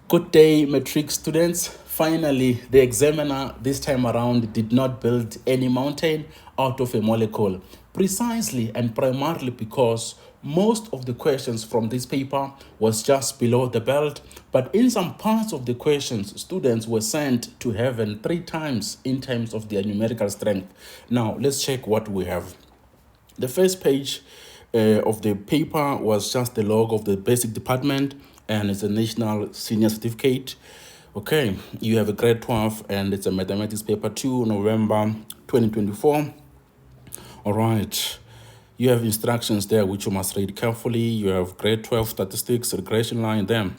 Good day, matric students. Finally, the examiner this time around did not build any mountain out of a molecule, precisely and primarily because most of the questions from this paper was just below the belt, but in some parts of the questions, students were sent to heaven 3 times in terms of their numerical strength. Now, let's check what we have. The first page of the paper was just the log of the basic department, and it's a national senior certificate. Okay, you have a grade 12 and it's a mathematics paper 2, November 2024. All right, you have instructions there which you must read carefully. You have grade 12 statistics, regression line there.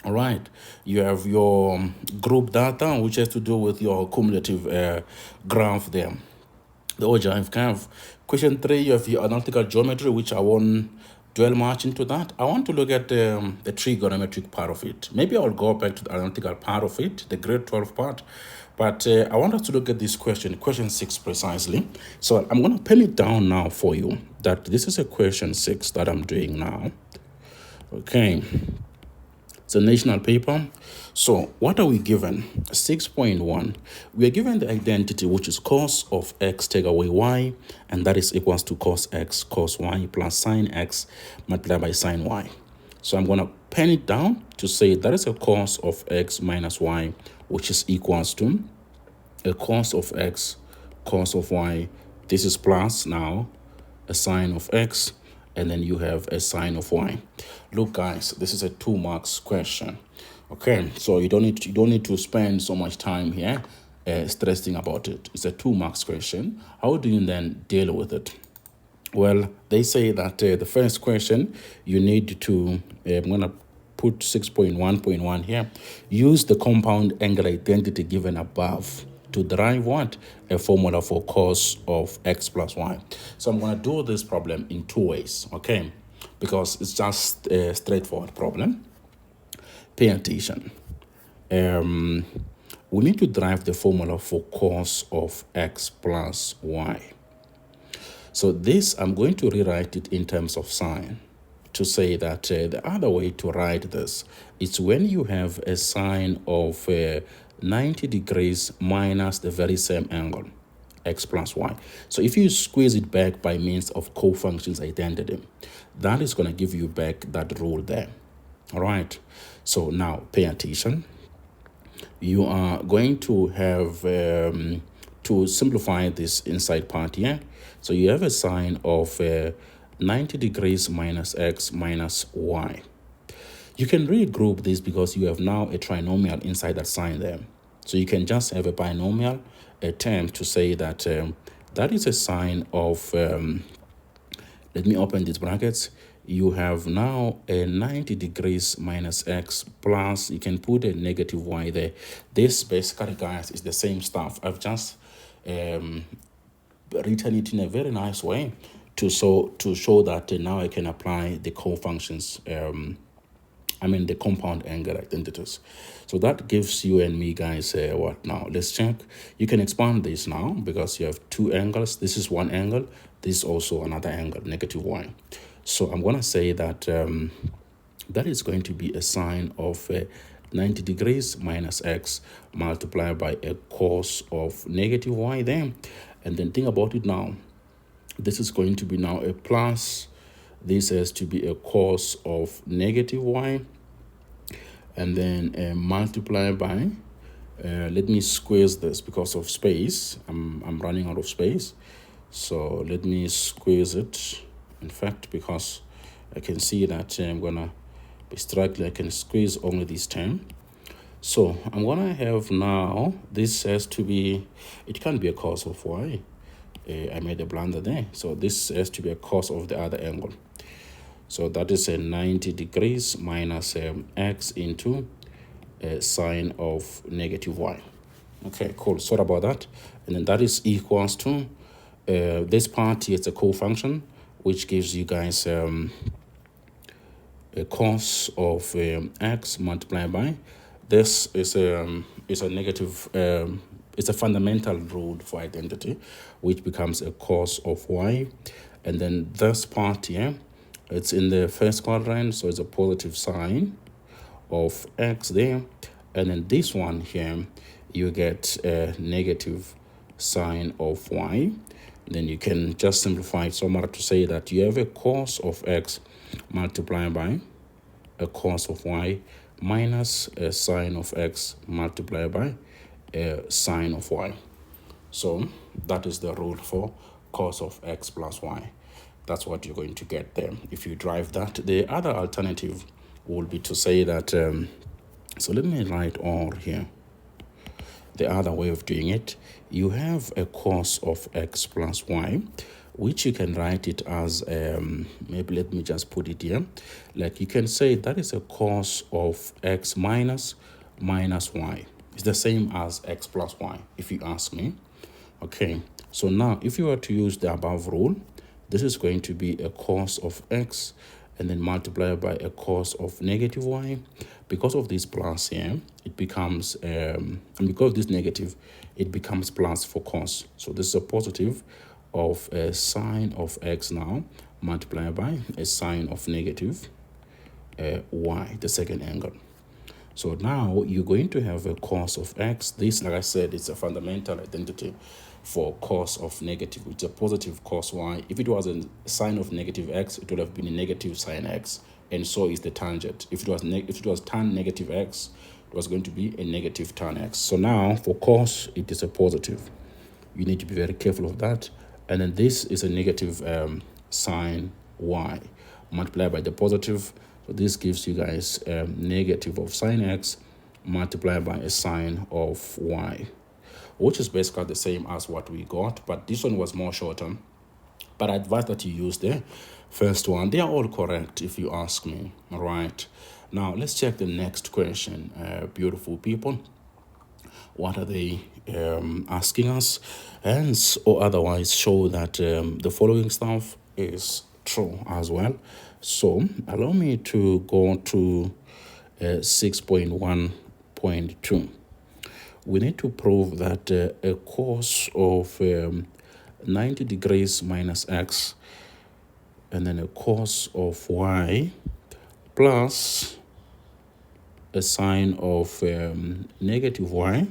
All right, you have your group data, which has to do with your cumulative graph there. The ogive curve. Question 3, you have your analytical geometry, which I won't dwell much into that. I want to look at the trigonometric part of it. Maybe I'll go back to the analytical part of it, the grade 12 part. But I want us to look at this question 6 precisely. So I'm going to pen it down now for you that this is a question 6 that I'm doing now. Okay. It's a national paper. So what are we given? 6.1. We are given the identity, which is cos of x take away y, and that is equals to cos x cos y plus sine x multiplied by sine y. So I'm going to pen it down to say that is a cos of x minus y, which is equals to a cos of x cos of y. This is plus now a sine of x, and then you have a sine of y. Look, guys, this is a 2 marks question. Okay, so you don't need to spend so much time here stressing about it. It's a 2 marks question. How do you then deal with it? Well, they say that the first question you need to, I'm gonna put 6.1.1 here. Use the compound angle identity given above to derive what? A formula for cos of x plus y. So I'm going to do this problem in 2 ways, okay? Because it's just a straightforward problem. Pay attention. We need to derive the formula for cos of x plus y. So this, I'm going to rewrite it in terms of sine to say that the other way to write this is when you have a sine of 90 degrees minus the very same angle, x plus y. So if you squeeze it back by means of cofunctions identity, that is going to give you back that rule there. All right. So now pay attention. You are going to have to simplify this inside part here. So you have a sine of 90 degrees minus x minus y. You can regroup this because you have now a trinomial inside that sign there. So you can just have a binomial term to say that that is a sine of, let me open these brackets. You have now a 90 degrees minus x plus, you can put a negative y there. This basically, guys, is the same stuff. I've just written it in a very nice way to show that now I can apply the cofunctions, the compound angle identities. So that gives you and me, guys, what now? Let's check. You can expand this now because you have 2 angles. This is one angle. This is also another angle, negative y. So I'm going to say that that is going to be a sine of 90 degrees minus x multiplied by a cos of negative y there. And then think about it now. This is going to be now a plus. This has to be a cos of negative y. And then multiply by, let me squeeze this because of space. I'm running out of space. So let me squeeze it. In fact, because I can see that I'm going to be struggling, I can squeeze only this term. So I'm going to have now, this has to be, it can't be a cos of y. I made a blunder there. So this has to be a cos of the other angle. So that is a 90 degrees minus x into a sine of negative y. Okay, cool. Sorry about that. And then that is equals to this part here is a cofunction, which gives you guys a cos of x multiplied by. This is a negative, it's a fundamental rule for identity, which becomes a cos of y. And then this part here, it's in the first quadrant, so it's a positive sign of x there, and then this one here, you get a negative sine of y. Then you can just simplify it somewhat to say that you have a cos of x multiplied by a cos of y minus a sine of x multiplied by a sine of y. So that is the rule for cos of x plus y. That's what you're going to get there if you drive that. The other alternative will be to say that, so let me write or here. The other way of doing it, you have a cos of x plus y, which you can write it as, maybe let me just put it here. Like you can say that is a cos of x minus y. It's the same as x plus y, if you ask me. Okay, so now if you were to use the above rule, this is going to be a cos of x and then multiplied by a cos of negative y. Because of this plus here, it becomes, and because this negative, it becomes plus for cos. So this is a positive of a sine of x now, multiplied by a sine of negative y, the second angle. So now you're going to have a cos of x. This, like I said, is a fundamental identity for cos of negative. It's a positive cos y. If it was a sine of negative x, it would have been a negative sine x, and so is the tangent. If it was tan negative x, it was going to be a negative tan x. So now for cos, it is a positive. You need to be very careful of that. And then this is a negative sine y multiplied by the positive. So this gives you guys negative of sine x multiplied by a sine of y, which is basically the same as what we got, but this one was more shorter. But I advise that you use the first one. They are all correct if you ask me. All right. Now let's check the next question, beautiful people. What are they asking us? Hence, or otherwise show that the following stuff is true as well. So allow me to go to 6.1.2. We need to prove that a cos of 90 degrees minus x and then a cos of y plus a sine of negative y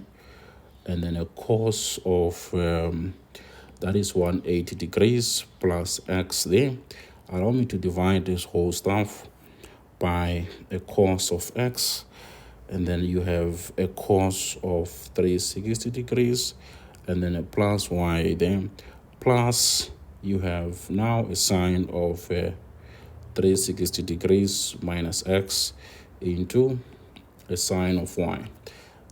and then a cos of that is 180 degrees plus x there. Allow me to divide this whole stuff by a cos of x, and then you have a cos of 360 degrees and then a plus y there, plus you have now a sine of 360 degrees minus x into a sine of y.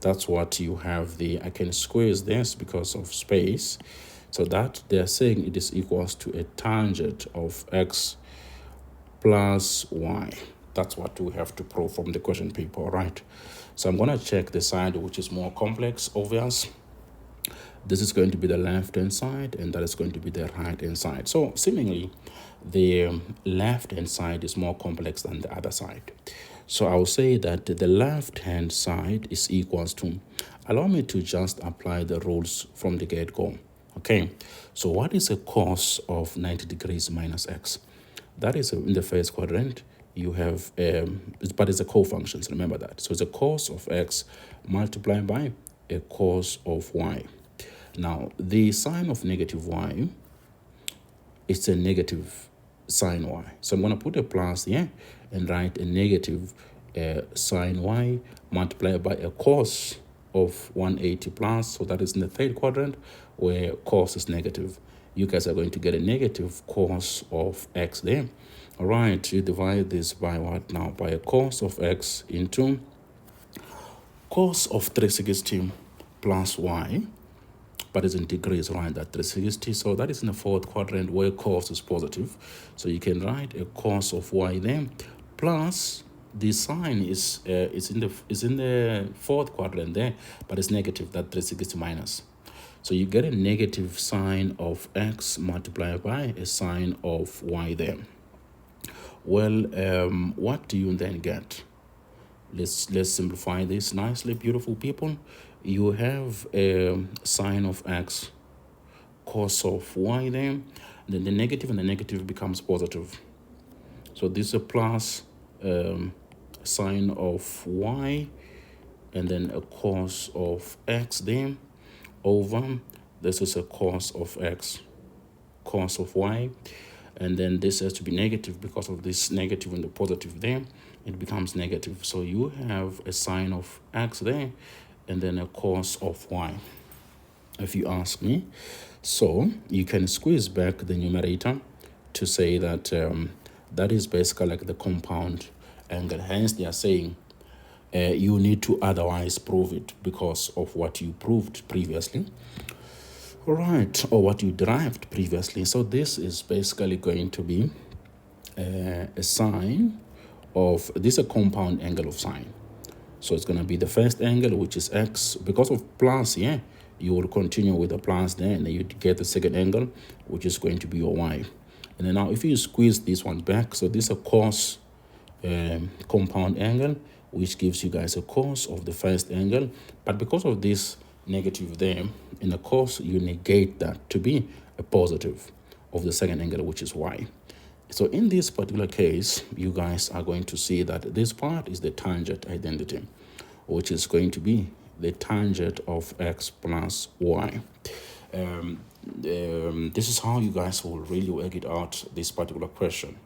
That's what you have there. I can squeeze this because of space, so that they're saying it is equals to a tangent of x plus y. That's what we have to prove from the question paper, right? So I'm going to check the side which is more complex, obvious. This is going to be the left-hand side, and that is going to be the right-hand side. So seemingly, the left-hand side is more complex than the other side. So I'll say that the left-hand side is equals to, allow me to just apply the rules from the get-go. Okay, so what is a cos of 90 degrees minus x? That is in the first quadrant. You have, but it's a cofunctions, remember that. So it's a cos of x multiplied by a cos of y. Now, the sine of negative y, it's a negative sine y. So I'm going to put a plus here and write a negative sine y multiplied by a cos of 180 plus. So that is in the third quadrant where cos is negative. You guys are going to get a negative cos of x there. All right, you divide this by what now? By a cos of x into cos of 360 plus y, but it's in degrees, right? That 360. So that is in the fourth quadrant where cos is positive. So you can write a cos of y there plus the sine is in the fourth quadrant there, but it's negative, that 360 minus. So you get a negative sine of x multiplied by a sine of y there. Well, what do you then get? Let's simplify this nicely, beautiful people. You have a sine of x cos of y there, then the negative and the negative becomes positive. So this is a plus sine of y, and then a cos of x there, over, this is a cos of x, cos of y, and then this has to be negative because of this negative and the positive there. It becomes negative. So you have a sine of x there, and then a cos of y, if you ask me. So you can squeeze back the numerator to say that that is basically like the compound angle. Hence, they are saying you need to otherwise prove it because of what you proved previously. All right, or what you derived previously. So this is basically going to be a sine of, this is a compound angle of sine. So it's going to be the first angle, which is x. Because of plus, yeah, you will continue with the plus there, and then you get the second angle, which is going to be your y. And then now if you squeeze this one back, so this is a cos compound angle, which gives you guys a cos of the first angle. But because of this negative there in the cos, you negate that to be a positive of the second angle, which is y. So in this particular case, you guys are going to see that this part is the tangent identity, which is going to be the tangent of x plus y. This is how you guys will really work it out, this particular question.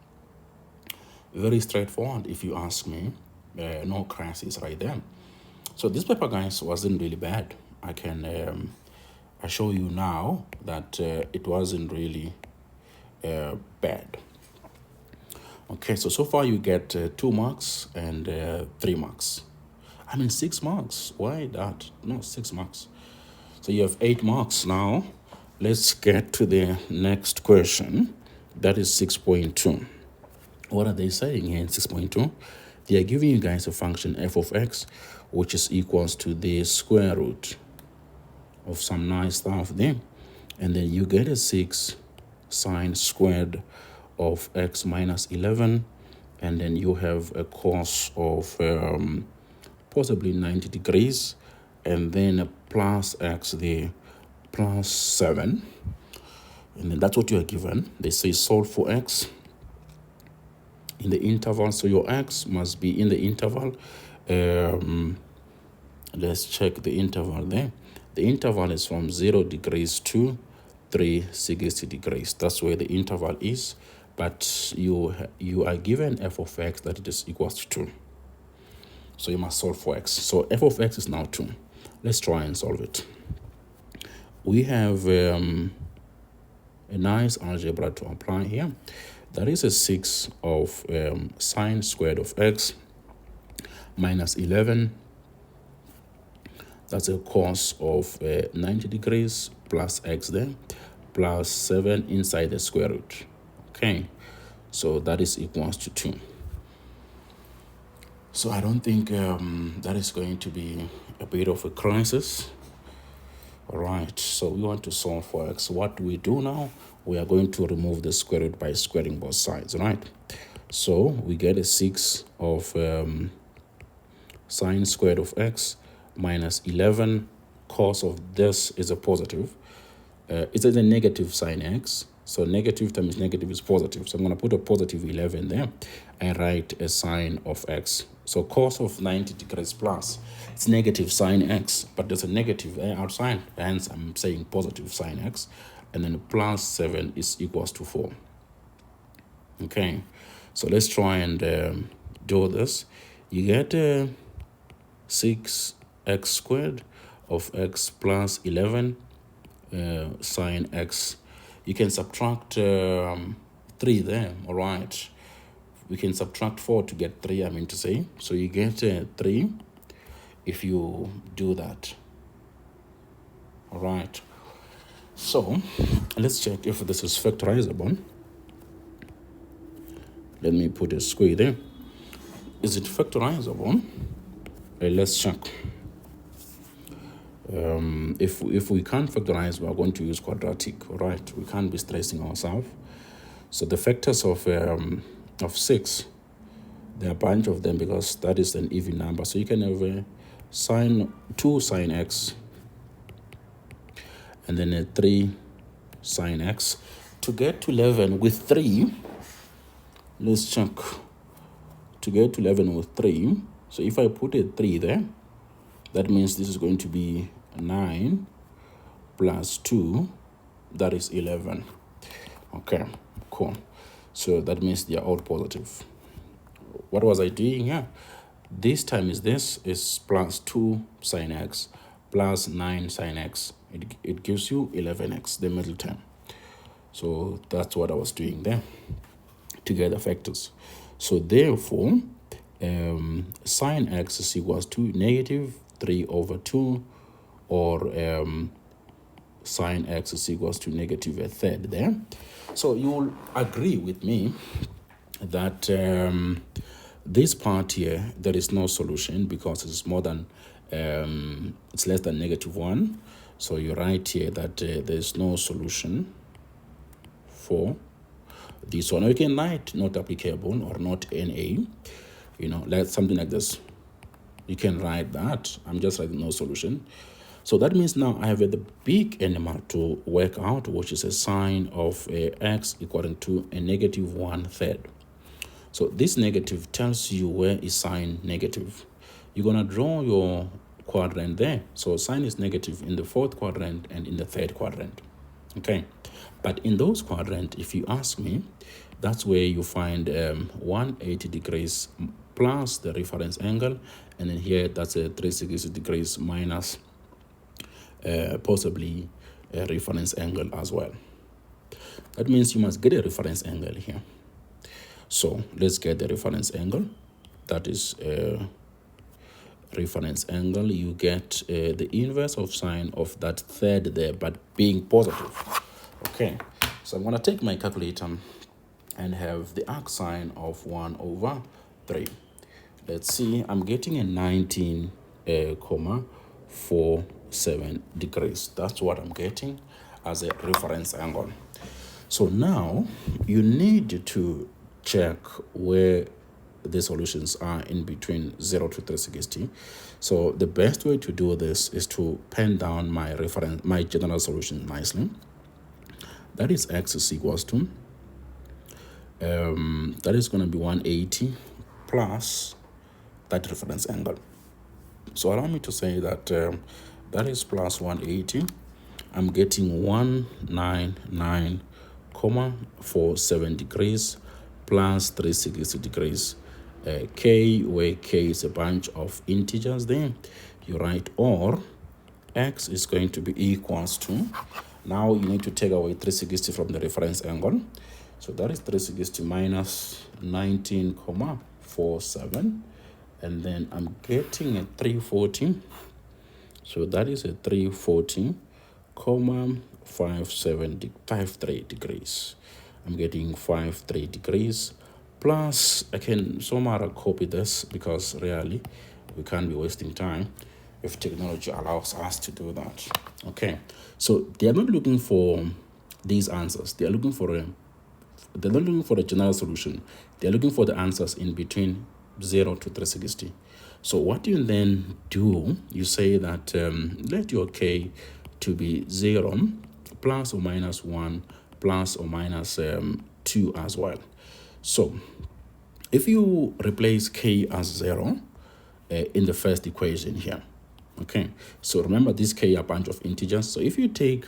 Very straightforward, if you ask me. No crisis right there. So this paper, guys, wasn't really bad. I can assure you now that it wasn't really bad. Okay, so far you get 2 marks and 3 marks. I mean 6 marks. Why that? No, 6 marks. So you have 8 marks now. Let's get to the next question. That is 6.2. What are they saying here in 6.2? They are giving you guys a function f of x, which is equals to the square root of some nice stuff there. And then you get a 6 sine squared of x minus 11. And then you have a cos of possibly 90 degrees. And then a plus x there, plus 7. And then that's what you are given. They say solve for x in the interval. So your x must be in the interval. Let's check the interval there. The interval is from 0 degrees to 360 degrees. That's where the interval is. But you are given f of x that it is equals to 2. So you must solve for x. So f of x is now 2. Let's try and solve it. We have a nice algebra to apply here. That is a 6 of sine squared of x minus 11. That's a cos of 90 degrees plus x there, plus 7 inside the square root. Okay, so that is equals to 2. So I don't think that is going to be a bit of a crisis. All right, so we want to solve for x. What do we do now? We are going to remove the square root by squaring both sides, right? So we get a 6 of sine squared of x minus 11. Cos of this is a positive. It's a negative sine x. So negative times negative is positive. So I'm going to put a positive 11 there and write a sine of x. So cos of 90 degrees plus, it's negative sine x, but there's a negative outside. Hence, I'm saying positive sine x. And then plus 7 is equals to 4. Okay, so let's try and do this. You get 6x squared of x plus 11 sine x. You can subtract 3 there, all right. We can subtract 4 to get 3, I mean to say. So you get 3 if you do that. All right. So let's check if this is factorizable. Let me put a square there. Is it factorizable? Let's check. If we can't factorize, we are going to use quadratic, all right? We can't be stressing ourselves. So the factors of 6, there are a bunch of them because that is an even number. So you can have sine 2 sine x and then a 3 sine x. To get to 11 with 3, let's check. to get to 11 with 3. So if I put a 3 there, that means this is going to be 9 plus 2, that is 11. Okay, cool. So that means they are all positive. What was I doing here? This time is plus 2 sine x plus 9 sine x. It gives you 11x, the middle term. So that's what I was doing there to get the factors. So therefore, sine x is equals to negative 3 over 2, or sine x is equals to negative a third there. So you will agree with me that this part here, there is no solution because it's more than, it's less than negative 1. So you write here that there's no solution for this one. You can write not applicable or not NA, like something like this. You can write that. I'm just writing no solution. So that means now I have the big animal to work out, which is a sine of x equaling to a negative 1/3. So this negative tells you where is sine negative. You're going to draw your quadrant there. So sine is negative in the 4th quadrant and in the 3rd quadrant. Okay. But in those quadrants, if you ask me, that's where you find 180 degrees plus the reference angle. And then here, that's a 360 degrees minus possibly a reference angle as well. That means you must get a reference angle here. So let's get the reference angle. That is reference angle. You get the inverse of sine of that 3rd there, but being positive. Okay, so I'm going to take my calculator and have the arc sine of 1 over 3. Let's see, I'm getting a 19,47 degrees. That's what I'm getting as a reference angle. So now you need to check where the solutions are in between 0 to 360. So the best way to do this is to pen down my general solution nicely. That is x is equals to, that is going to be 180 plus that reference angle. So allow me to say that that is plus 180. I'm getting 199,47 degrees plus 360 degrees. K, where k is a bunch of integers there, you write or x is going to be equals to, now you need to take away 360 from the reference angle. So that is 360 minus 19,47. And then I'm getting a 340. So that is a 340,53 degrees. I'm getting 53 degrees. Plus, I can somehow copy this because really we can't be wasting time if technology allows us to do that. Okay, so they are not looking for these answers. They're not looking for a general solution. They're looking for the answers in between 0 to 360. So what you then do, you say that let your k to be 0 plus or minus 1 plus or minus 2 as well. So if you replace k as 0 in the first equation here, okay, so remember this k are a bunch of integers. So if you take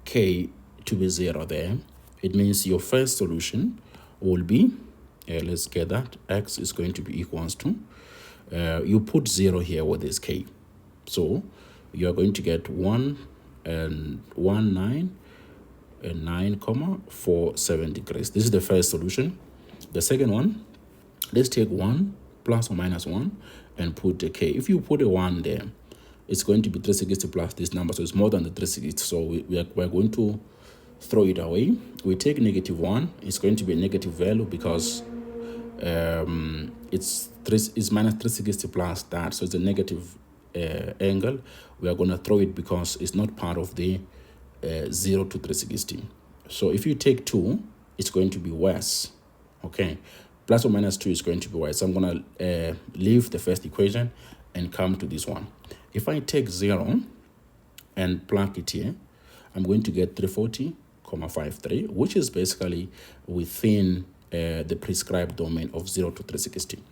k to be 0 there, it means your first solution will be, let's get that, x is going to be equals to, you put 0 here with this k. So you are going to get 199,47 degrees. This is the first solution. The second one, let's take 1 plus or minus 1 and put a k. If you put a 1 there, it's going to be 360 plus this number, so it's more than the 360. So we're going to throw it away. We take negative 1. It's going to be a negative value because it's minus 360 plus that, so it's a negative angle. We are going to throw it because it's not part of the 0 to 360. So if you take 2, it's going to be worse. Okay, plus or minus 2 is going to be worse. So I'm going to leave the first equation and come to this one. If I take 0 and plug it here, I'm going to get 340,53, which is basically within the prescribed domain of 0 to 360.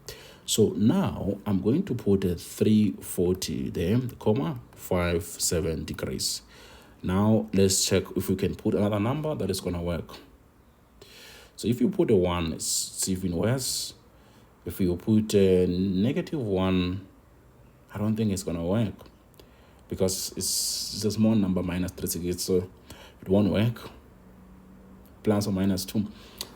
So now I'm going to put a 340 there, comma 57 degrees. Now let's check if we can put another number that is going to work. So if you put a 1, it's even worse. If you put a -1, I don't think it's going to work, because it's a small number, minus 360, so it won't work. Plus or minus 2.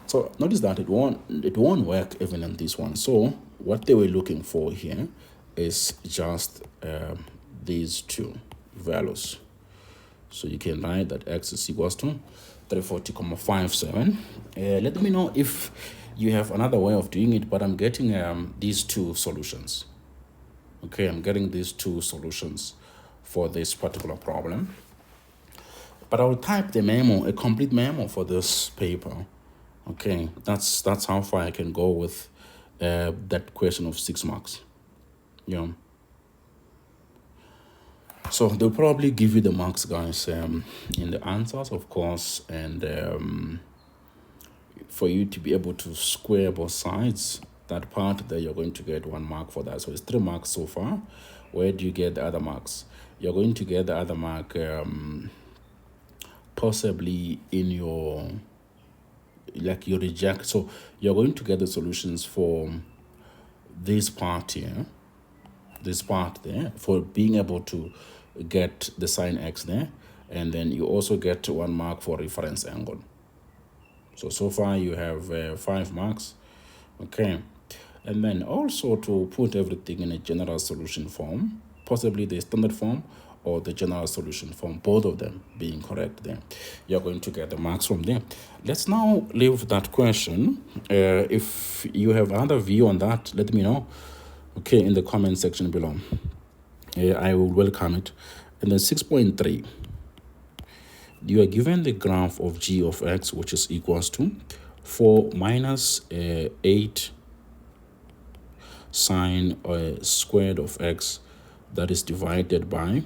So notice that it won't work even in this one. So what they were looking for here is just these two values. So you can write that x is equals to 340,57. Let me know if you have another way of doing it, but I'm getting these two solutions. Okay, I'm getting these two solutions for this particular problem. But I'll type the memo, a complete memo for this paper. Okay, that's how far I can go with that question of 6 marks. Yeah. So they'll probably give you the marks, guys, in the answers, of course, and for you to be able to square both sides, that part there, you're going to get 1 mark for that. So it's 3 marks so far. Where do you get the other marks? You're going to get the other mark possibly in your, like you reject. So you're going to get the solutions for this part here, this part there, for being able to get the sine x there, and then you also get 1 mark for reference angle. So far you have 5 marks. Okay, and then also to put everything in a general solution form, possibly the standard form or the general solution form, both of them being correct there, you're going to get the marks from there. Let's now leave that question. If you have another view on that, let me know, okay, in the comment section below. I will welcome it. And then 6.3, you are given the graph of g of x, which is equals to 4 minus 8 sine squared of x, that is divided by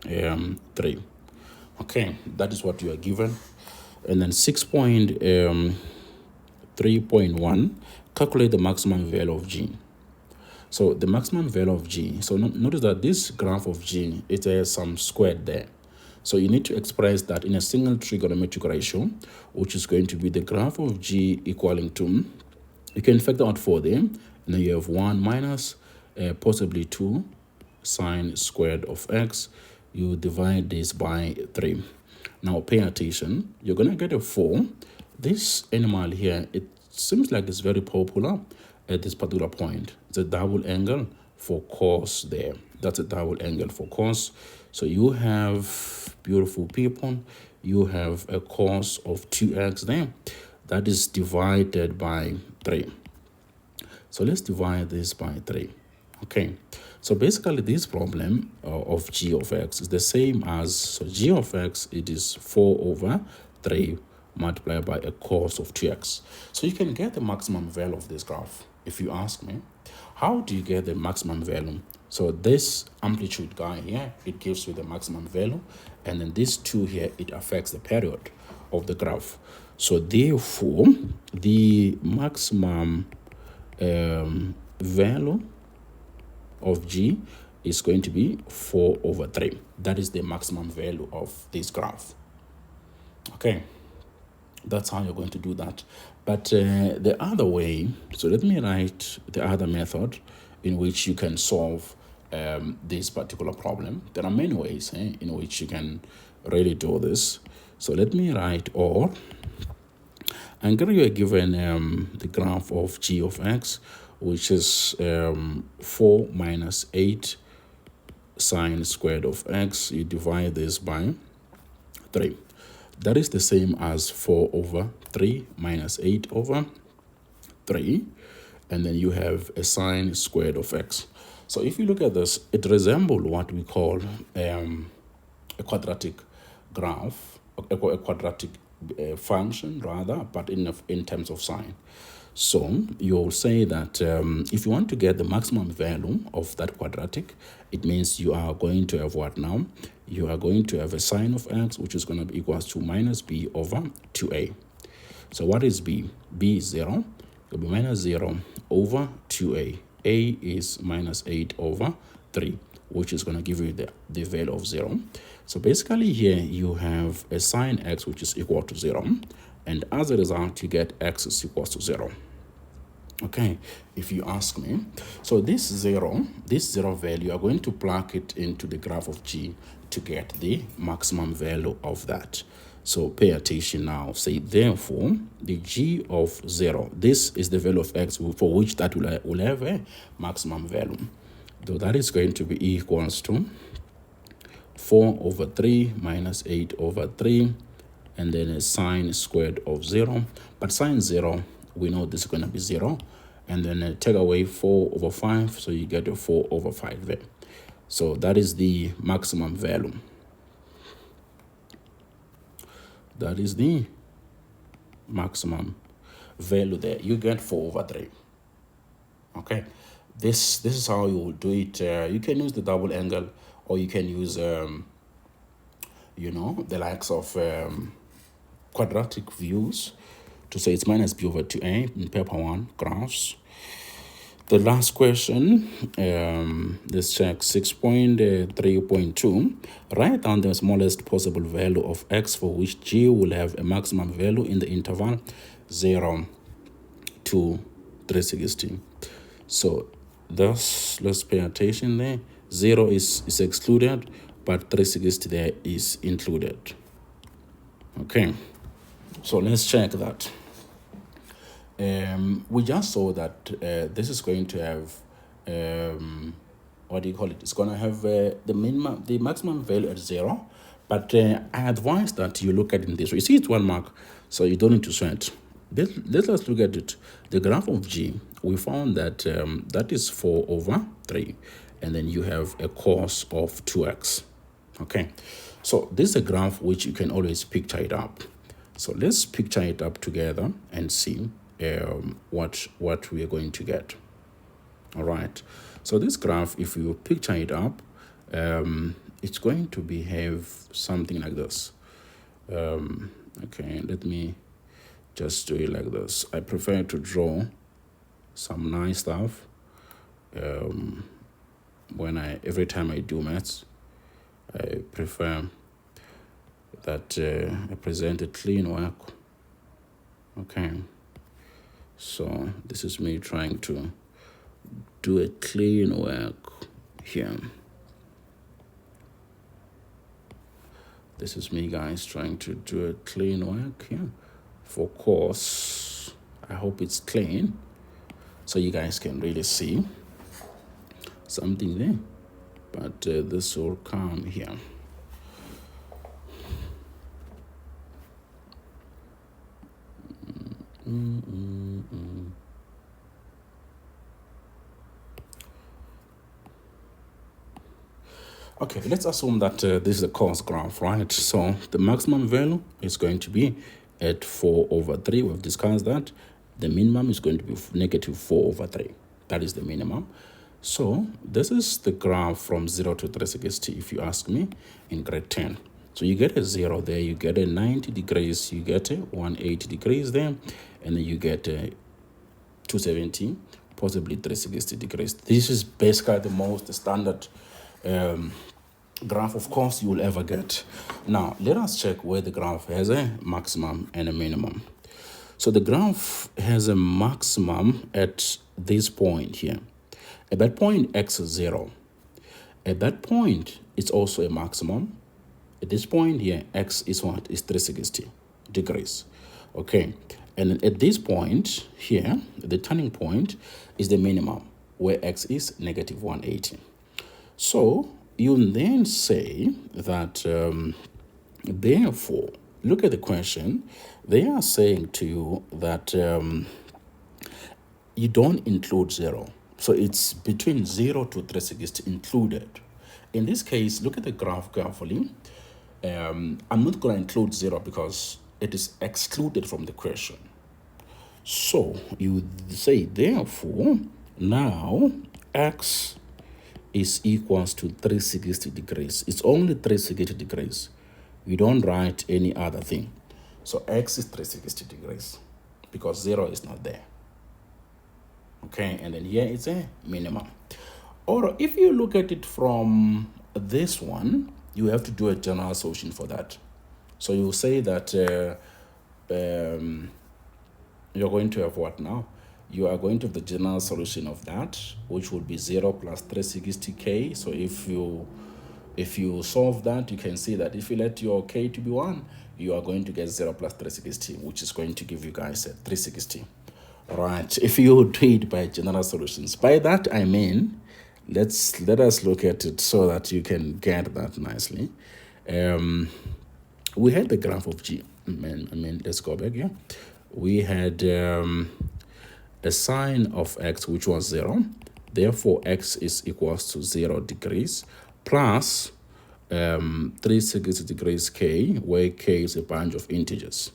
3. Okay, that is what you are given. And then 6.3.1, calculate the maximum value of g. So the maximum value of g, so notice that this graph of g, it has some squared there. So you need to express that in a single trigonometric ratio, which is going to be the graph of g equaling to, you can factor out 4 there, and then you have 1 minus possibly 2 sine squared of x. You divide this by 3. Now pay attention, you're going to get a 4. This animal here, it seems like it's very popular at this particular point. It's a double angle for cos there. That's a double angle for cos. So you have, beautiful people, you have a cos of 2x there. That is divided by 3. So let's divide this by 3. Okay, so basically this problem of g of x is the same as, so g of x, it is 4 over 3 multiplied by a cos of 2x. So you can get the maximum value of this graph. If you ask me, how do you get the maximum value? So this amplitude guy here, it gives you the maximum value, and then this 2 here, it affects the period of the graph. So therefore, the maximum value of g is going to be 4 over 3. That is the maximum value of this graph. Okay, that's how you're going to do that. But the other way, so let me write the other method in which you can solve this particular problem. There are many ways in which you can really do this. So let me write, or and here you are given the graph of g of x, which is 4 minus 8 sine squared of x. You divide this by 3. That is the same as 4 over 3 minus 8 over 3. And then you have a sine squared of x. So if you look at this, it resembles what we call a quadratic graph, a quadratic function rather, but in terms of sign. So you'll say that if you want to get the maximum value of that quadratic, it means you are going to have what now? You are going to have a sine of x, which is going to be equals to minus b over 2a. So what is b? B is 0. It will be minus 0 over 2a. A is minus 8 over 3, which is going to give you the value of 0. So basically here you have a sine x which is equal to 0. And as a result, you get x is equal to 0. Okay, if you ask me. So this zero value, you are going to plug it into the graph of G to get the maximum value of that. So pay attention now. Say, therefore, the G of 0, this is the value of x for which that will have a maximum value. So that is going to be equals to 4 over 3 minus 8 over 3, and then a sine squared of 0. But sine 0, we know this is going to be 0. And then take away 4 over 5, so you get a 4 over 5 there. So that is the maximum value. That is the maximum value there. You get 4 over 3. Okay, this is how you will do it. You can use the double angle, or you can use the likes of quadratic views to say it's minus b over 2a in paper 1 graphs. The last question, let's check 6.3.2. Write down the smallest possible value of x for which G will have a maximum value in the interval 0 to 360. So thus, let's pay attention there. 0 is excluded, but 360 there is included. Okay, so let's check that. We just saw that this is going to have what do you call it? It's going to have the maximum value at 0. But I advise that you look at it in this way. You see, it's 1 mark, so you don't need to sweat. Let us look at it. The graph of G, we found that that is 4 over 3, and then you have a cos of 2x. Okay, so this is a graph which you can always picture it up. So let's picture it up together and see what we are going to get. All right, so this graph, if you picture it up, it's going to behave something like this. Okay, let me just do it like this. I prefer to draw some nice stuff every time I do maths. I prefer that I present a clean work. Okay, so this is me trying to do a clean work here. This is me, guys, trying to do a clean work here. For course, I hope it's clean so you guys can really see something there. But this will come here. Okay, let's assume that this is a cos graph, right? So the maximum value is going to be at 4 over 3. We've discussed that. The minimum is going to be negative 4 over 3. That is the minimum. So this is the graph from 0 to 360, if you ask me, in grade 10. So you get a 0 there, you get a 90 degrees, you get a 180 degrees there, and then you get a 270, possibly 360 degrees. This is basically the most standard graph, of course, you will ever get. Now, let us check where the graph has a maximum and a minimum. So the graph has a maximum at this point here. At that point, x is 0. At that point, it's also a maximum. At this point here, x is what? Is 360 degrees. Okay. And at this point here, the turning point is the minimum, where x is negative 180. So you then say that, therefore, look at the question. They are saying to you that you don't include 0. So it's between 0 to 360 included. In this case, look at the graph carefully. I'm not going to include 0 because it is excluded from the question. So you say, therefore, now x is equals to 360 degrees. It's only 360 degrees. You don't write any other thing. So x is 360 degrees because 0 is not there. Okay, and then here it's a minimum. Or if you look at it from this one, you have to do a general solution for that. So you say that you're going to have what now? You are going to have the general solution of that, which would be 0 plus 360k. So if you solve that, you can see that if you let your k to be 1, you are going to get 0 plus 360, which is going to give you guys a 360. Right, if you do it by general solutions. By that I mean, let us look at it so that you can get that nicely. We had the graph of G. I mean, let's go back here. We had a sine of x, which was 0. Therefore, x is equals to 0 degrees plus 360 degrees k, where k is a bunch of integers.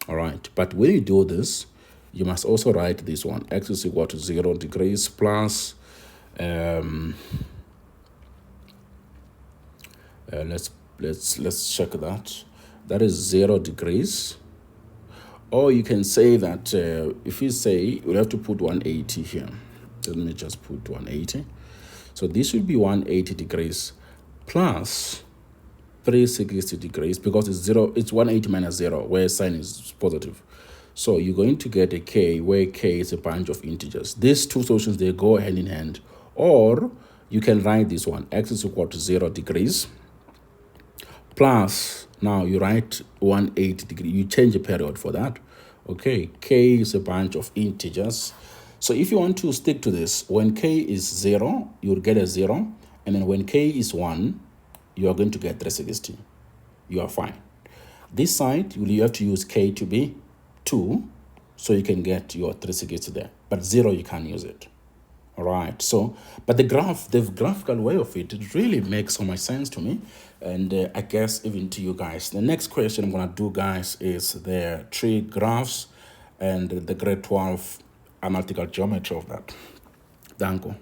All right, but when you do this, you must also write this one. X is equal to 0 degrees plus let's check that. That is 0 degrees. Or you can say that if you say we'll have to put 180 here. Let me just put 180. So this would be 180 degrees plus 360 degrees because it's 0. It's 180 minus 0, where sine is positive. So you're going to get a k, where k is a bunch of integers. These two solutions, they go hand in hand. Or you can write this one. X is equal to 0 degrees plus, now you write 180 degrees. You change the period for that. Okay, k is a bunch of integers. So if you want to stick to this, when k is 0, you'll get a 0. And then when k is 1, you are going to get 360. You are fine. This side, you have to use k to be 2, so you can get your 360 there. But 0, you can't use it. All right. So, but the graphical way of it, it really makes so much sense to me. And I guess even to you guys. The next question I'm going to do, guys, is the 3 graphs and the grade 12 analytical geometry of that. Thank you.